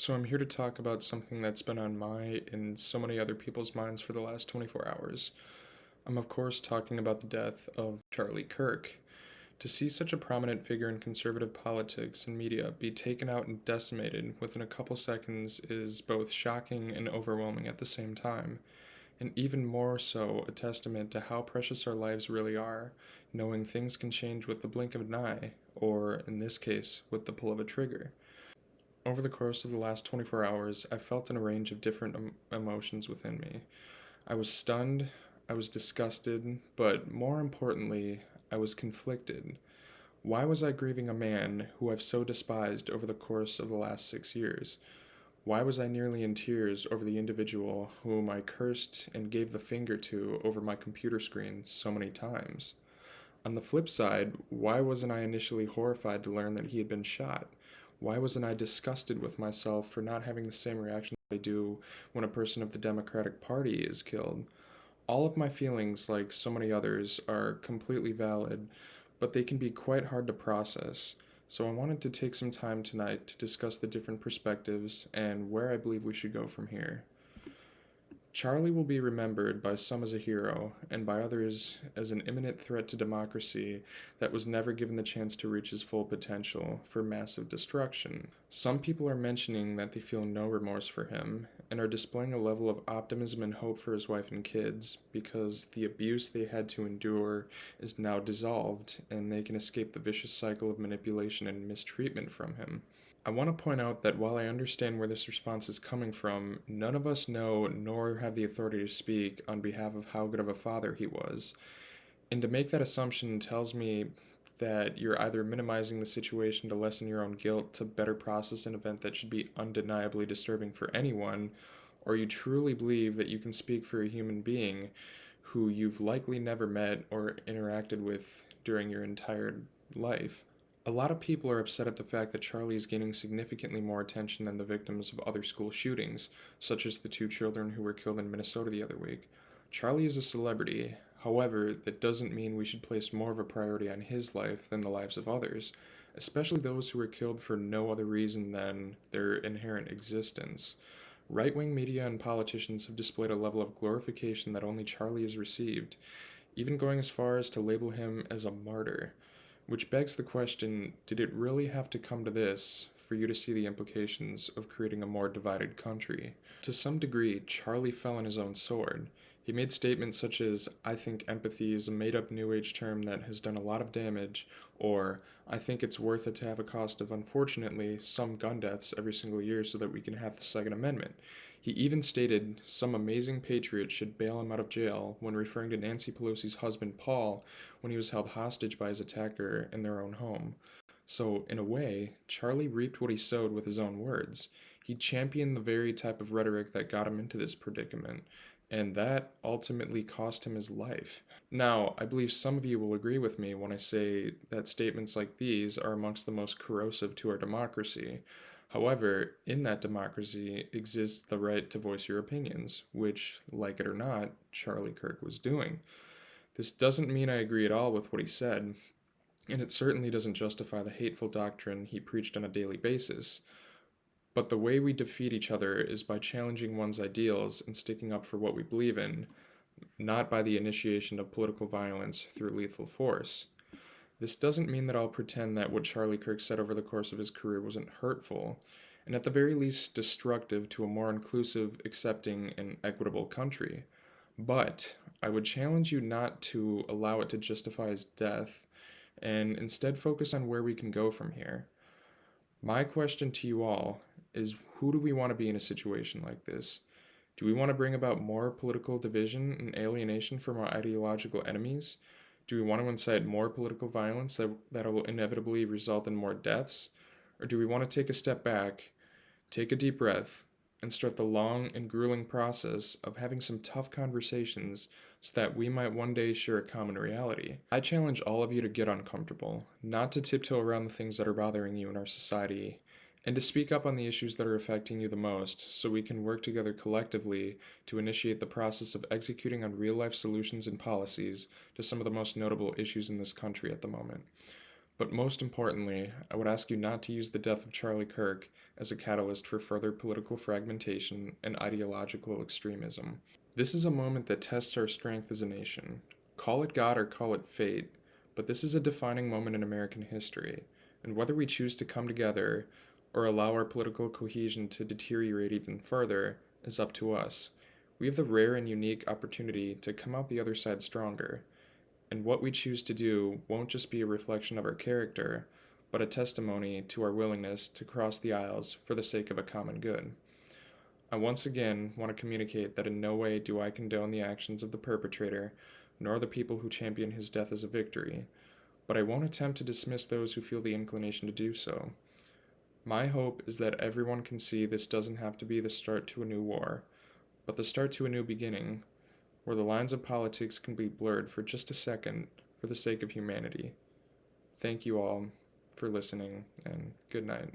So I'm here to talk about something that's been on my and so many other people's minds for the last 24 hours. I'm of course talking about the death of Charlie Kirk. To see such a prominent figure in conservative politics and media be taken out and decimated within a couple seconds is both shocking and overwhelming at the same time, and even more so a testament to how precious our lives really are, knowing things can change with the blink of an eye, or in this case, with the pull of a trigger. Over the course of the last 24 hours, I felt in a range of different emotions within me. I was stunned, I was disgusted, but more importantly, I was conflicted. Why was I grieving a man who I've so despised over the course of the last 6 years? Why was I nearly in tears over the individual whom I cursed and gave the finger to over my computer screen so many times? On the flip side, why wasn't I initially horrified to learn that he had been shot? Why wasn't I disgusted with myself for not having the same reaction that I do when a person of the Democratic Party is killed? All of my feelings, like so many others, are completely valid, but they can be quite hard to process. So I wanted to take some time tonight to discuss the different perspectives and where I believe we should go from here. Charlie will be remembered by some as a hero, and by others as an imminent threat to democracy that was never given the chance to reach his full potential for massive destruction. Some people are mentioning that they feel no remorse for him, and are displaying a level of optimism and hope for his wife and kids, because the abuse they had to endure is now dissolved, and they can escape the vicious cycle of manipulation and mistreatment from him. I want to point out that while I understand where this response is coming from, none of us know nor have the authority to speak on behalf of how good of a father he was. And to make that assumption tells me that you're either minimizing the situation to lessen your own guilt to better process an event that should be undeniably disturbing for anyone, or you truly believe that you can speak for a human being who you've likely never met or interacted with during your entire life. A lot of people are upset at the fact that Charlie is gaining significantly more attention than the victims of other school shootings, such as the two children who were killed in Minnesota the other week. Charlie is a celebrity, however, that doesn't mean we should place more of a priority on his life than the lives of others, especially those who were killed for no other reason than their inherent existence. Right wing media and politicians have displayed a level of glorification that only Charlie has received, even going as far as to label him as a martyr. Which begs the question, did it really have to come to this for you to see the implications of creating a more divided country? To some degree, Charlie fell on his own sword. He made statements such as, "I think empathy is a made up New Age term that has done a lot of damage," or, "I think it's worth it to have a cost of, unfortunately, some gun deaths every single year so that we can have the Second Amendment." He even stated some amazing patriot should bail him out of jail when referring to Nancy Pelosi's husband Paul when he was held hostage by his attacker in their own home. So, in a way, Charlie reaped what he sowed with his own words. He championed the very type of rhetoric that got him into this predicament, and that ultimately cost him his life. Now, I believe some of you will agree with me when I say that statements like these are amongst the most corrosive to our democracy. However, in that democracy exists the right to voice your opinions, which, like it or not, Charlie Kirk was doing. This doesn't mean I agree at all with what he said, and it certainly doesn't justify the hateful doctrine he preached on a daily basis. But the way we defeat each other is by challenging one's ideals and sticking up for what we believe in, not by the initiation of political violence through lethal force. This doesn't mean that I'll pretend that what Charlie Kirk said over the course of his career wasn't hurtful, and at the very least destructive to a more inclusive, accepting, and equitable country. But I would challenge you not to allow it to justify his death, and instead focus on where we can go from here. My question to you all is, who do we want to be in a situation like this? Do we want to bring about more political division and alienation from our ideological enemies? Do we want to incite more political violence that will inevitably result in more deaths? Or do we want to take a step back, take a deep breath, and start the long and grueling process of having some tough conversations so that we might one day share a common reality? I challenge all of you to get uncomfortable, not to tiptoe around the things that are bothering you in our society, and to speak up on the issues that are affecting you the most so we can work together collectively to initiate the process of executing on real-life solutions and policies to some of the most notable issues in this country at the moment. But most importantly, I would ask you not to use the death of Charlie Kirk as a catalyst for further political fragmentation and ideological extremism. This is a moment that tests our strength as a nation. Call it God or call it fate, but this is a defining moment in American history, and whether we choose to come together or allow our political cohesion to deteriorate even further is up to us. We have the rare and unique opportunity to come out the other side stronger, and what we choose to do won't just be a reflection of our character, but a testimony to our willingness to cross the aisles for the sake of a common good. I once again want to communicate that in no way do I condone the actions of the perpetrator, nor the people who champion his death as a victory, but I won't attempt to dismiss those who feel the inclination to do so. My hope is that everyone can see this doesn't have to be the start to a new war, but the start to a new beginning, where the lines of politics can be blurred for just a second for the sake of humanity. Thank you all for listening, and good night.